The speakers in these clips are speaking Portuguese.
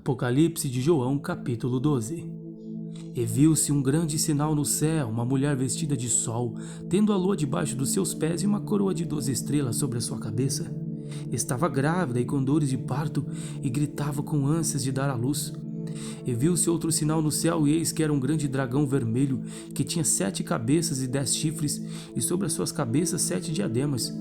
Apocalipse de João, capítulo 12. E viu-se um grande sinal no céu, uma mulher vestida de sol, tendo a lua debaixo dos seus pés e uma coroa de 12 estrelas sobre a sua cabeça. Estava grávida e com dores de parto, e gritava com ânsias de dar à luz. E viu-se outro sinal no céu, e eis que era um grande dragão vermelho, que tinha 7 cabeças e 10 chifres, e sobre as suas cabeças 7 diademas.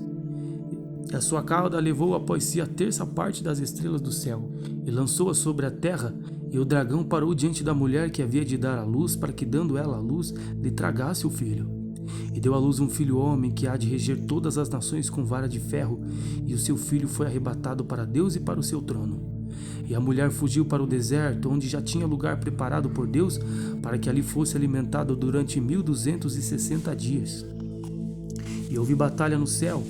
E a sua cauda levou após si a terça parte das estrelas do céu, e lançou-a sobre a terra, e o dragão parou diante da mulher que havia de dar à luz, para que, dando ela à luz, lhe tragasse o filho. E deu à luz um filho homem, que há de reger todas as nações com vara de ferro, e o seu filho foi arrebatado para Deus e para o seu trono. E a mulher fugiu para o deserto, onde já tinha lugar preparado por Deus, para que ali fosse alimentada durante 1260 dias. E houve batalha no céu.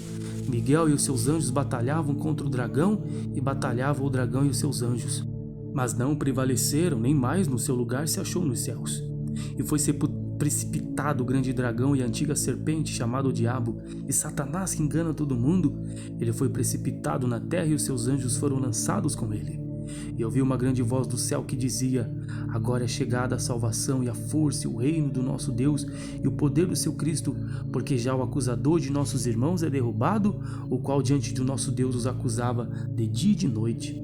Miguel e os seus anjos batalhavam contra o dragão, e batalhava o dragão e os seus anjos. Mas não prevaleceram, nem mais no seu lugar se achou nos céus. E foi precipitado o grande dragão e a antiga serpente, chamado o Diabo, e Satanás, que engana todo mundo. Ele foi precipitado na terra, e os seus anjos foram lançados com ele. E ouvi uma grande voz do céu que dizia: agora é chegada a salvação e a força e o reino do nosso Deus e o poder do seu Cristo, porque já o acusador de nossos irmãos é derrubado, o qual diante do nosso Deus os acusava de dia e de noite.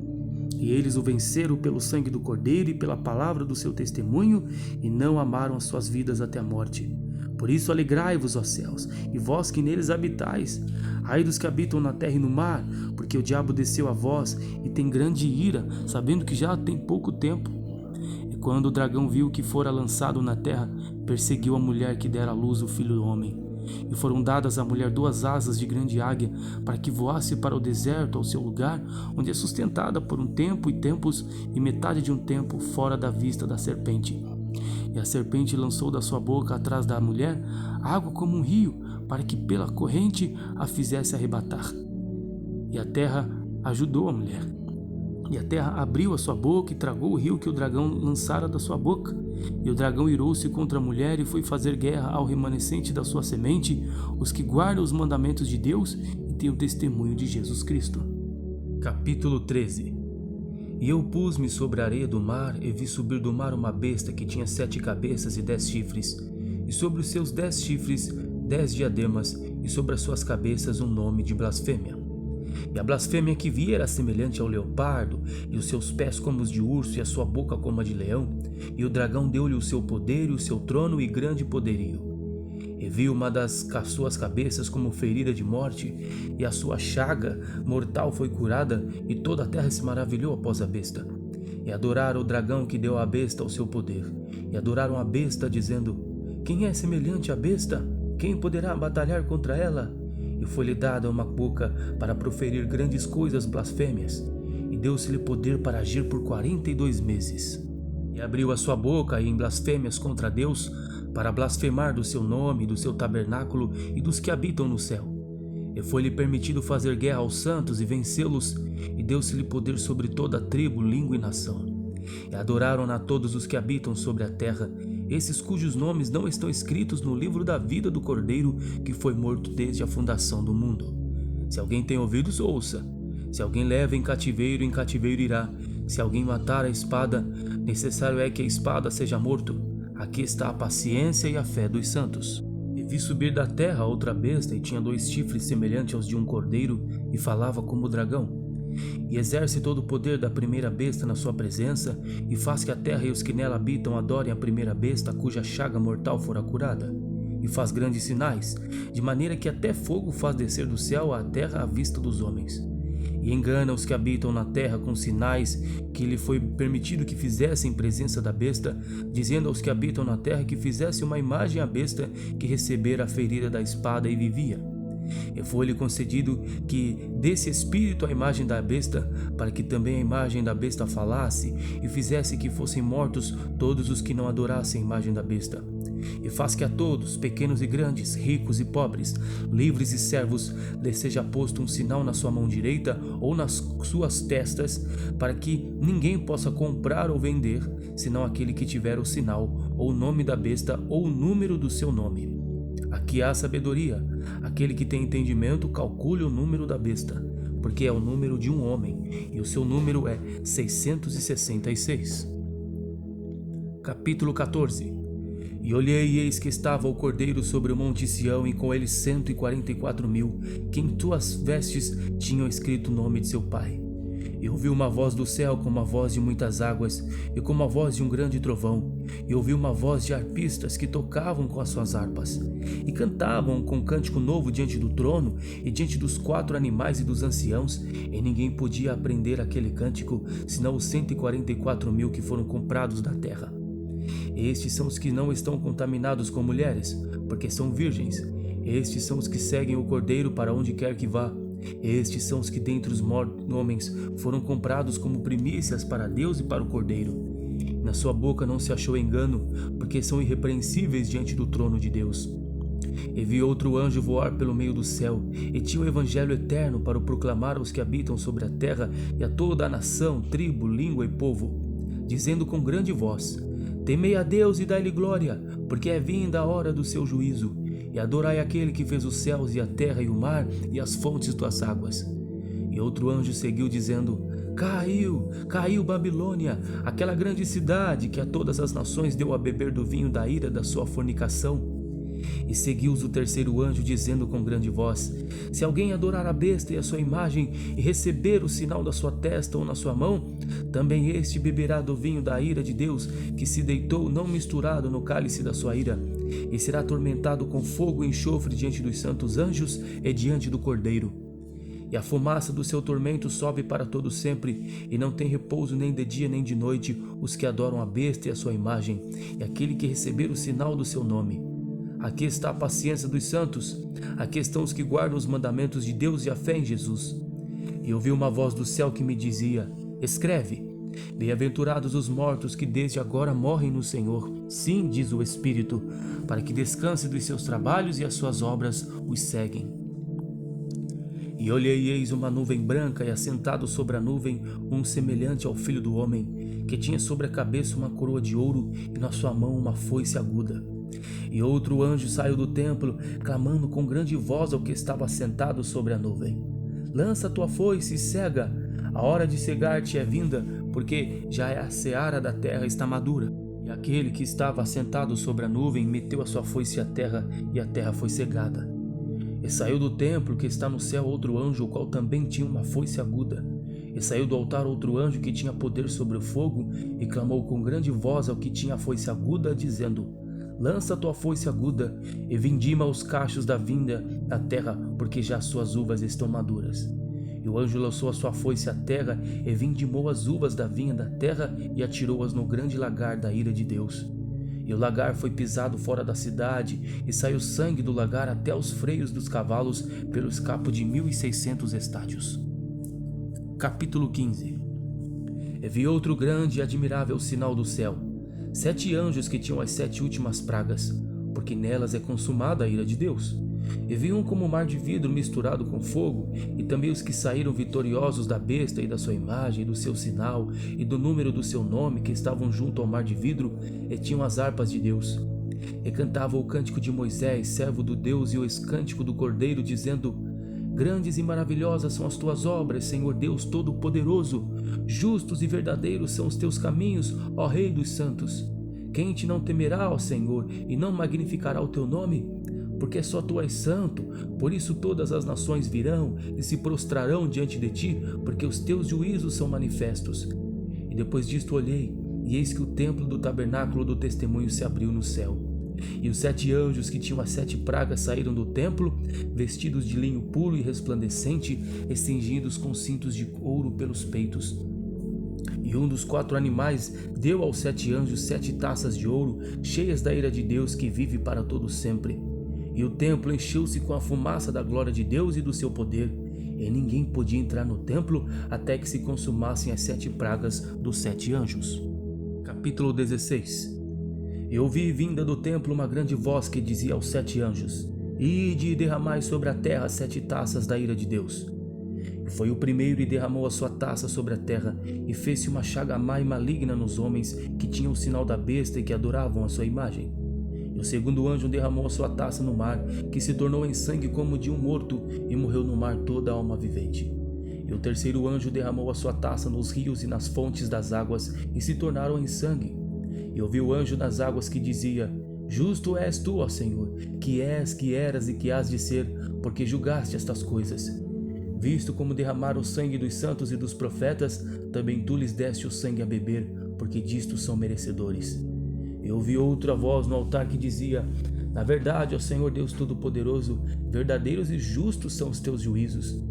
E eles o venceram pelo sangue do Cordeiro e pela palavra do seu testemunho, e não amaram as suas vidas até a morte. Por isso alegrai-vos, ó céus, e vós que neles habitais. Ai dos que habitam na terra e no mar, porque o diabo desceu a vós e tem grande ira, sabendo que já tem pouco tempo. E quando o dragão viu que fora lançado na terra, perseguiu a mulher que dera à luz o filho do homem. E foram dadas à mulher 2 asas de grande águia, para que voasse para o deserto, ao seu lugar, onde é sustentada por um tempo e tempos, e metade de um tempo fora da vista da serpente. E a serpente lançou da sua boca atrás da mulher água como um rio, para que pela corrente a fizesse arrebatar. E a terra ajudou a mulher. E a terra abriu a sua boca e tragou o rio que o dragão lançara da sua boca. E o dragão irou-se contra a mulher e foi fazer guerra ao remanescente da sua semente, os que guardam os mandamentos de Deus e têm o testemunho de Jesus Cristo. Capítulo 13. E eu pus-me sobre a areia do mar, e vi subir do mar uma besta que tinha 7 cabeças e 10 chifres, e sobre os seus 10 chifres 10 diademas, e sobre as suas cabeças um nome de blasfêmia. E a blasfêmia que vi era semelhante ao leopardo, e os seus pés como os de urso, e a sua boca como a de leão. E o dragão deu-lhe o seu poder, e o seu trono, e grande poderio. E vi uma das suas cabeças como ferida de morte, e a sua chaga mortal foi curada, e toda a terra se maravilhou após a besta. E adoraram o dragão que deu à besta o seu poder, e adoraram a besta, dizendo: quem é semelhante à besta? Quem poderá batalhar contra ela? E foi-lhe dada uma boca para proferir grandes coisas blasfêmias, e deu-se-lhe poder para agir por 42 meses. E abriu a sua boca em blasfêmias contra Deus, para blasfemar do seu nome, do seu tabernáculo e dos que habitam no céu. E foi-lhe permitido fazer guerra aos santos e vencê-los, e deu-se-lhe poder sobre toda a tribo, língua e nação. E adoraram a todos os que habitam sobre a terra, esses cujos nomes não estão escritos no livro da vida do Cordeiro, que foi morto desde a fundação do mundo. Se alguém tem ouvidos, ouça. Se alguém leva em cativeiro irá. Se alguém matar a espada, necessário é que a espada seja morto. Aqui está a paciência e a fé dos santos. E vi subir da terra outra besta, e tinha 2 chifres semelhantes aos de um cordeiro, e falava como o dragão. E exerce todo o poder da primeira besta na sua presença, e faz que a terra e os que nela habitam adorem a primeira besta, cuja chaga mortal fora curada. E faz grandes sinais, de maneira que até fogo faz descer do céu à terra à vista dos homens. E engana os que habitam na terra com sinais que lhe foi permitido que fizessem em presença da besta, dizendo aos que habitam na terra que fizesse uma imagem à besta que recebera a ferida da espada e vivia. E foi-lhe concedido que desse espírito à imagem da besta, para que também a imagem da besta falasse, e fizesse que fossem mortos todos os que não adorassem a imagem da besta. E faz que a todos, pequenos e grandes, ricos e pobres, livres e servos, lhe seja posto um sinal na sua mão direita ou nas suas testas, para que ninguém possa comprar ou vender, senão aquele que tiver o sinal, ou o nome da besta, ou o número do seu nome. Aqui há sabedoria. Aquele que tem entendimento calcule o número da besta, porque é o número de um homem, e o seu número é 666. Capítulo 14. E olhei, e eis que estava o Cordeiro sobre o monte Sião, e com ele 144.000, que em suas vestes tinham escrito o nome de seu pai. E ouvi uma voz do céu como a voz de muitas águas, e como a voz de um grande trovão. E ouvi uma voz de arpistas que tocavam com as suas harpas, e cantavam com cântico novo diante do trono, e diante dos 4 animais e dos anciãos, e ninguém podia aprender aquele cântico, senão os 144.000 que foram comprados da terra. Estes são os que não estão contaminados com mulheres, porque são virgens. Estes são os que seguem o Cordeiro para onde quer que vá. Estes são os que dentre os homens foram comprados como primícias para Deus e para o Cordeiro. Na sua boca não se achou engano, porque são irrepreensíveis diante do trono de Deus. E vi outro anjo voar pelo meio do céu, e tinha o evangelho eterno para o proclamar aos que habitam sobre a terra e a toda a nação, tribo, língua e povo, dizendo com grande voz: Temei a Deus e dai-lhe glória, porque é vinda a hora do seu juízo, e adorai aquele que fez os céus e a terra e o mar e as fontes das águas. E outro anjo seguiu dizendo: Caiu Babilônia, aquela grande cidade que a todas as nações deu a beber do vinho da ira da sua fornicação. E seguiu-os o terceiro anjo dizendo com grande voz: Se alguém adorar a besta e a sua imagem e receber o sinal da sua testa ou na sua mão, também este beberá do vinho da ira de Deus, que se deitou não misturado no cálice da sua ira, e será atormentado com fogo e enxofre diante dos santos anjos e diante do Cordeiro. E a fumaça do seu tormento sobe para todo sempre, e não tem repouso nem de dia nem de noite os que adoram a besta e a sua imagem, e aquele que receber o sinal do seu nome. Aqui está a paciência dos santos, aqui estão os que guardam os mandamentos de Deus e a fé em Jesus. E ouvi uma voz do céu que me dizia: Escreve, bem-aventurados os mortos que desde agora morrem no Senhor. Sim, diz o Espírito, para que descanse dos seus trabalhos e as suas obras os seguem. E olhei, e eis uma nuvem branca, e assentado sobre a nuvem um semelhante ao Filho do Homem, que tinha sobre a cabeça uma coroa de ouro e na sua mão uma foice aguda. E outro anjo saiu do templo, clamando com grande voz ao que estava sentado sobre a nuvem: Lança tua foice e cega, a hora de cegar-te é vinda, porque já a seara da terra está madura. E aquele que estava assentado sobre a nuvem meteu a sua foice à terra, e a terra foi cegada. E saiu do templo que está no céu outro anjo, o qual também tinha uma foice aguda. E saiu do altar outro anjo que tinha poder sobre o fogo, e clamou com grande voz ao que tinha a foice aguda, dizendo: Lança tua foice aguda, e vindima os cachos da vinda da terra, porque já as suas uvas estão maduras. E o anjo lançou a sua foice à terra, e vindimou as uvas da vinha da terra, e atirou-as no grande lagar da ira de Deus. E o lagar foi pisado fora da cidade, e saiu sangue do lagar até os freios dos cavalos, pelo escapo de 1.600 estádios. Capítulo 15. E vi outro grande e admirável sinal do céu: 7 anjos que tinham as 7 últimas pragas, porque nelas é consumada a ira de Deus. E vi um como mar de vidro misturado com fogo, e também os que saíram vitoriosos da besta e da sua imagem, e do seu sinal, e do número do seu nome, que estavam junto ao mar de vidro, e tinham as harpas de Deus. E cantavam o cântico de Moisés, servo do Deus, e o cântico do Cordeiro, dizendo: Grandes e maravilhosas são as tuas obras, Senhor Deus Todo-Poderoso. Justos e verdadeiros são os teus caminhos, ó Rei dos santos. Quem te não temerá, ó Senhor, e não magnificará o teu nome? Porque só tu és santo, por isso todas as nações virão e se prostrarão diante de ti, porque os teus juízos são manifestos. E depois disto olhei, e eis que o templo do tabernáculo do testemunho se abriu no céu. E os 7 anjos que tinham as 7 pragas saíram do templo, vestidos de linho puro e resplandecente, e cingidos com cintos de ouro pelos peitos. E um dos 4 animais deu aos 7 anjos 7 taças de ouro, cheias da ira de Deus que vive para todo sempre. E o templo encheu-se com a fumaça da glória de Deus e do seu poder, e ninguém podia entrar no templo até que se consumassem as 7 pragas dos 7 anjos. Capítulo 16. Eu ouvi vinda do templo uma grande voz que dizia aos 7 anjos: Ide e derramai sobre a terra 7 taças da ira de Deus. E foi o primeiro e derramou a sua taça sobre a terra, e fez-se uma chaga má e maligna nos homens que tinham o sinal da besta e que adoravam a sua imagem. E o segundo anjo derramou a sua taça no mar, que se tornou em sangue como de um morto, e morreu no mar toda a alma vivente. E o terceiro anjo derramou a sua taça nos rios e nas fontes das águas, e se tornaram em sangue. E ouvi o anjo nas águas que dizia: Justo és tu, ó Senhor, que és, que eras e que hás de ser, porque julgaste estas coisas. Visto como derramaram o sangue dos santos e dos profetas, também tu lhes deste o sangue a beber, porque disto são merecedores. E ouvi outra voz no altar que dizia: Na verdade, ó Senhor Deus Todo-Poderoso, verdadeiros e justos são os teus juízos.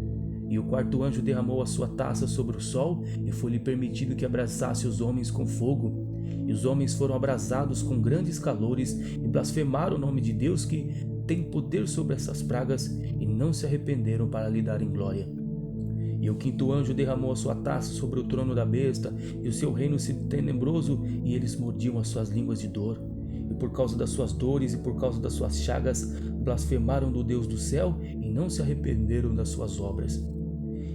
E o quarto anjo derramou a sua taça sobre o sol, e foi-lhe permitido que abrasasse os homens com fogo. E os homens foram abrasados com grandes calores, e blasfemaram o nome de Deus que tem poder sobre essas pragas, e não se arrependeram para lhe darem glória. E o quinto anjo derramou a sua taça sobre o trono da besta, e o seu reino se tenebroso, e eles mordiam as suas línguas de dor. E por causa das suas dores e por causa das suas chagas, blasfemaram do Deus do céu, e não se arrependeram das suas obras.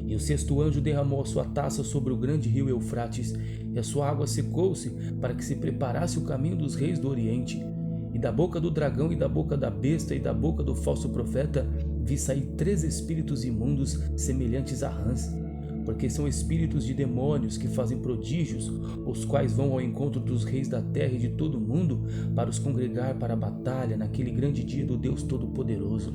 E o sexto anjo derramou a sua taça sobre o grande rio Eufrates, e a sua água secou-se, para que se preparasse o caminho dos reis do Oriente. E da boca do dragão e da boca da besta e da boca do falso profeta vi sair 3 espíritos imundos semelhantes a rãs, porque são espíritos de demônios que fazem prodígios, os quais vão ao encontro dos reis da terra e de todo o mundo para os congregar para a batalha naquele grande dia do Deus Todo-Poderoso.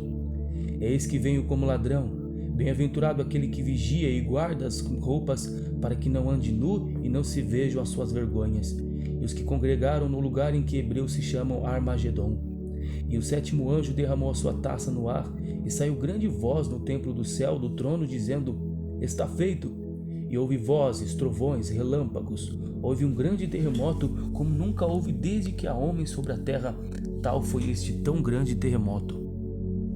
Eis que venho como ladrão. Bem-aventurado aquele que vigia e guarda as roupas, para que não ande nu e não se vejam as suas vergonhas. E os que congregaram no lugar em que hebreus se chamam Armagedon. E o sétimo anjo derramou a sua taça no ar, e saiu grande voz no templo do céu do trono, dizendo: Está feito. E houve vozes, trovões, relâmpagos. Houve um grande terremoto, como nunca houve desde que há homens sobre a terra. Tal foi este tão grande terremoto.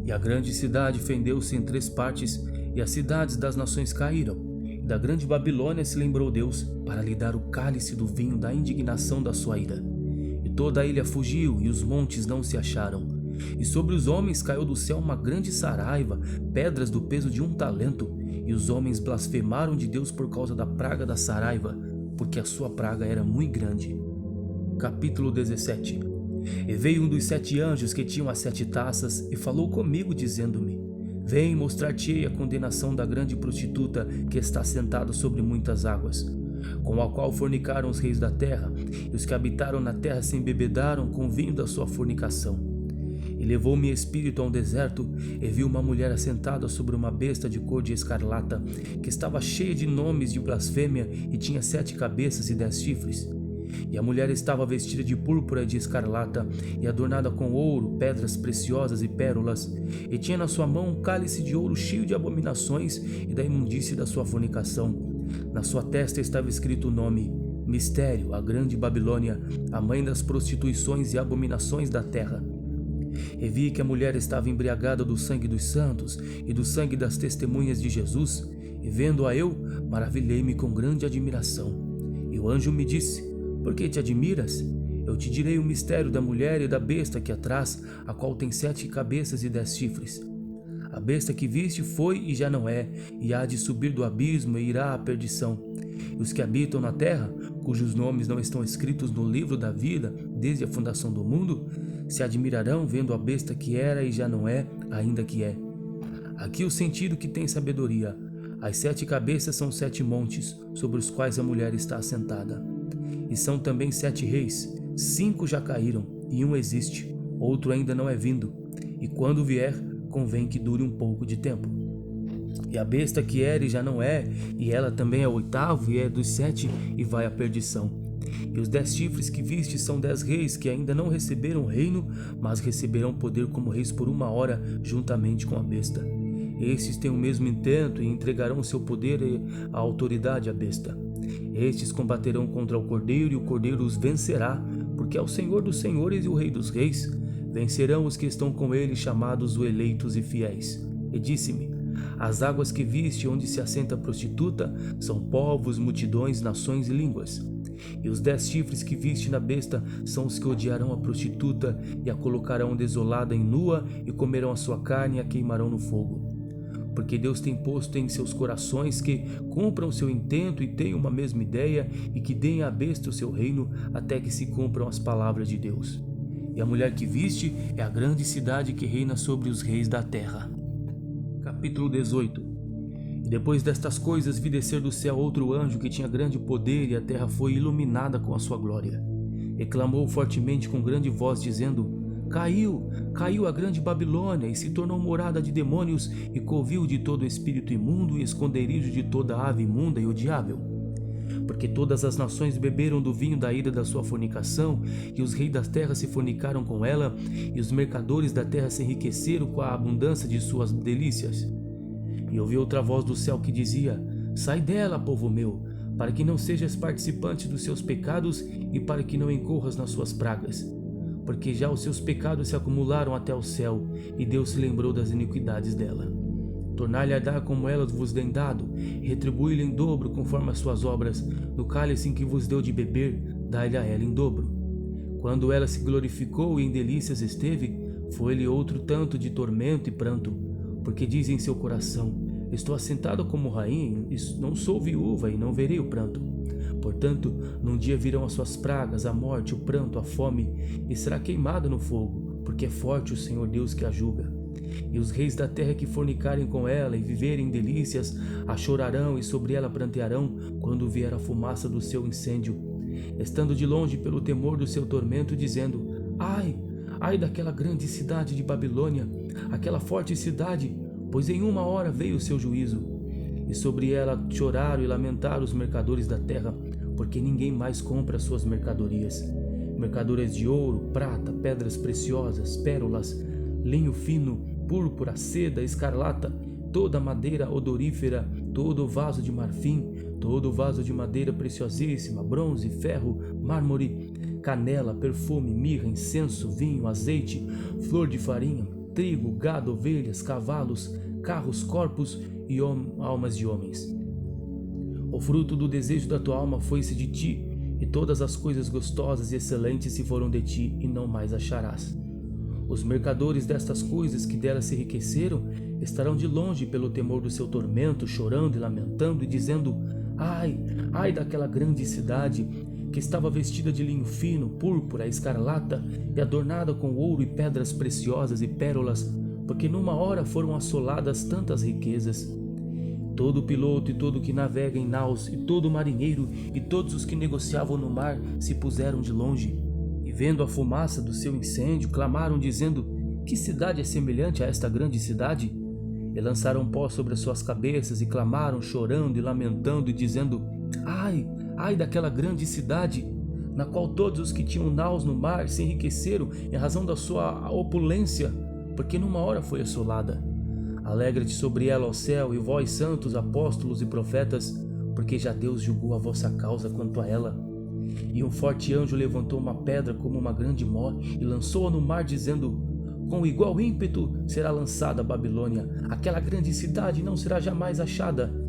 E a grande cidade fendeu-se em 3 partes, e as cidades das nações caíram. E da grande Babilônia se lembrou Deus, para lhe dar o cálice do vinho da indignação da sua ira. E toda a ilha fugiu, e os montes não se acharam. E sobre os homens caiu do céu uma grande saraiva, pedras do peso de 1 talento. E os homens blasfemaram de Deus por causa da praga da saraiva, porque a sua praga era muito grande. Capítulo 17. E veio um dos 7 anjos que tinham as 7 taças, e falou comigo, dizendo-me: Vem mostrar-te-ei a condenação da grande prostituta que está sentada sobre muitas águas, com a qual fornicaram os reis da terra, e os que habitaram na terra se embebedaram com o vinho da sua fornicação. E levou-me espírito a um deserto, e vi uma mulher assentada sobre uma besta de cor de escarlata, que estava cheia de nomes de blasfêmia, e tinha 7 cabeças e 10 chifres. E a mulher estava vestida de púrpura e de escarlata, e adornada com ouro, pedras preciosas e pérolas, e tinha na sua mão um cálice de ouro cheio de abominações e da imundície da sua fornicação. Na sua testa estava escrito o nome: Mistério, a grande Babilônia, a mãe das prostituições e abominações da terra. E vi que a mulher estava embriagada do sangue dos santos e do sangue das testemunhas de Jesus, e vendo-a eu, maravilhei-me com grande admiração. E o anjo me disse: Por que te admiras? Eu te direi o mistério da mulher e da besta que a traz, a qual tem 7 cabeças e 10 chifres. A besta que viste foi e já não é, e há de subir do abismo e irá à perdição. E os que habitam na terra, cujos nomes não estão escritos no livro da vida desde a fundação do mundo, se admirarão vendo a besta que era e já não é, ainda que é. Aqui o sentido que tem sabedoria. As 7 cabeças são 7 montes, sobre os quais a mulher está assentada. E são também 7 reis, 5 já caíram, e um existe, outro ainda não é vindo, e quando vier, convém que dure um pouco de tempo. E a besta que era e já não é, e ela também é o 8º e é dos 7, e vai à perdição. E os 10 chifres que viste são 10 reis que ainda não receberam reino, mas receberão poder como reis por 1 hora, juntamente com a besta. Estes têm o mesmo intento e entregarão seu poder e a autoridade à besta. Estes combaterão contra o Cordeiro, e o Cordeiro os vencerá, porque é o Senhor dos senhores e o Rei dos reis. Vencerão os que estão com ele, chamados os eleitos e fiéis. E disse-me: As águas que viste, onde se assenta a prostituta, são povos, multidões, nações e línguas. E os 10 chifres que viste na besta são os que odiarão a prostituta, e a colocarão desolada e nua, e comerão a sua carne e a queimarão no fogo. Porque Deus tem posto em seus corações que cumpram seu intento e tenham uma mesma ideia, e que deem à besta o seu reino, até que se cumpram as palavras de Deus. E a mulher que viste é a grande cidade que reina sobre os reis da terra. Capítulo 18. Depois destas coisas vi descer do céu outro anjo que tinha grande poder, e a terra foi iluminada com a sua glória. E clamou fortemente com grande voz, dizendo: Caiu a grande Babilônia, e se tornou morada de demônios e covil de todo espírito imundo e esconderijo de toda ave imunda e odiável. Porque todas as nações beberam do vinho da ira da sua fornicação, e os reis da terra se fornicaram com ela, e os mercadores da terra se enriqueceram com a abundância de suas delícias. E ouvi outra voz do céu que dizia: Sai dela, povo meu, para que não sejas participante dos seus pecados e para que não incorras nas suas pragas. Porque já os seus pecados se acumularam até o céu, e Deus se lembrou das iniquidades dela. Tornar-lhe a dar como elas vos têm dado, e retribui-lhe em dobro conforme as suas obras. No cálice em que vos deu de beber, dai-lhe a ela em dobro. Quando ela se glorificou e em delícias esteve, foi-lhe outro tanto de tormento e pranto, porque diz em seu coração: Estou assentado como rainha, não sou viúva e não verei o pranto. Portanto, num dia virão as suas pragas, a morte, o pranto, a fome, e será queimada no fogo, porque é forte o Senhor Deus que a julga. E os reis da terra que fornicarem com ela e viverem em delícias, a chorarão e sobre ela prantearão quando vier a fumaça do seu incêndio, estando de longe pelo temor do seu tormento, dizendo: Ai, ai daquela grande cidade de Babilônia, aquela forte cidade, pois em uma hora veio o seu juízo. E sobre ela choraram e lamentaram os mercadores da terra, porque ninguém mais compra suas mercadorias. Mercadorias de ouro, prata, pedras preciosas, pérolas, linho fino, púrpura, seda, escarlata, toda madeira odorífera, todo vaso de marfim, todo vaso de madeira preciosíssima, bronze, ferro, mármore, canela, perfume, mirra, incenso, vinho, azeite, flor de farinha, trigo, gado, ovelhas, cavalos, carros, corpos e almas de homens. O fruto do desejo da tua alma foi-se de ti, e todas as coisas gostosas e excelentes se foram de ti, e não mais acharás. Os mercadores destas coisas que dela se enriqueceram estarão de longe pelo temor do seu tormento, chorando e lamentando e dizendo: Ai, ai daquela grande cidade, que estava vestida de linho fino, púrpura, escarlata, e adornada com ouro e pedras preciosas e pérolas, porque numa hora foram assoladas tantas riquezas. Todo piloto e todo que navega em naus, e todo marinheiro, e todos os que negociavam no mar se puseram de longe, e vendo a fumaça do seu incêndio, clamaram dizendo: Que cidade é semelhante a esta grande cidade? E lançaram pó sobre as suas cabeças, e clamaram chorando e lamentando, e dizendo: Ai, ai daquela grande cidade, na qual todos os que tinham naus no mar se enriqueceram em razão da sua opulência, porque numa hora foi assolada. Alegra-te sobre ela, ó céu, e vós, santos, apóstolos e profetas, porque já Deus julgou a vossa causa quanto a ela. E um forte anjo levantou uma pedra como uma grande mó e lançou-a no mar, dizendo: Com igual ímpeto será lançada a Babilônia, aquela grande cidade não será jamais achada.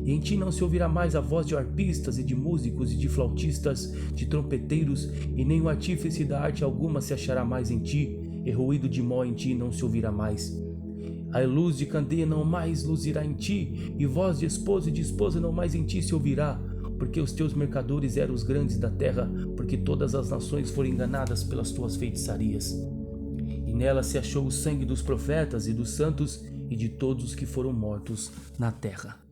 E em ti não se ouvirá mais a voz de arpistas e de músicos e de flautistas, de trompeteiros, e nem o artífice da arte alguma se achará mais em ti, e ruído de mó em ti não se ouvirá mais. A luz de candeia não mais luzirá em ti, e voz de esposo e de esposa não mais em ti se ouvirá, porque os teus mercadores eram os grandes da terra, porque todas as nações foram enganadas pelas tuas feitiçarias. E nela se achou o sangue dos profetas e dos santos e de todos os que foram mortos na terra.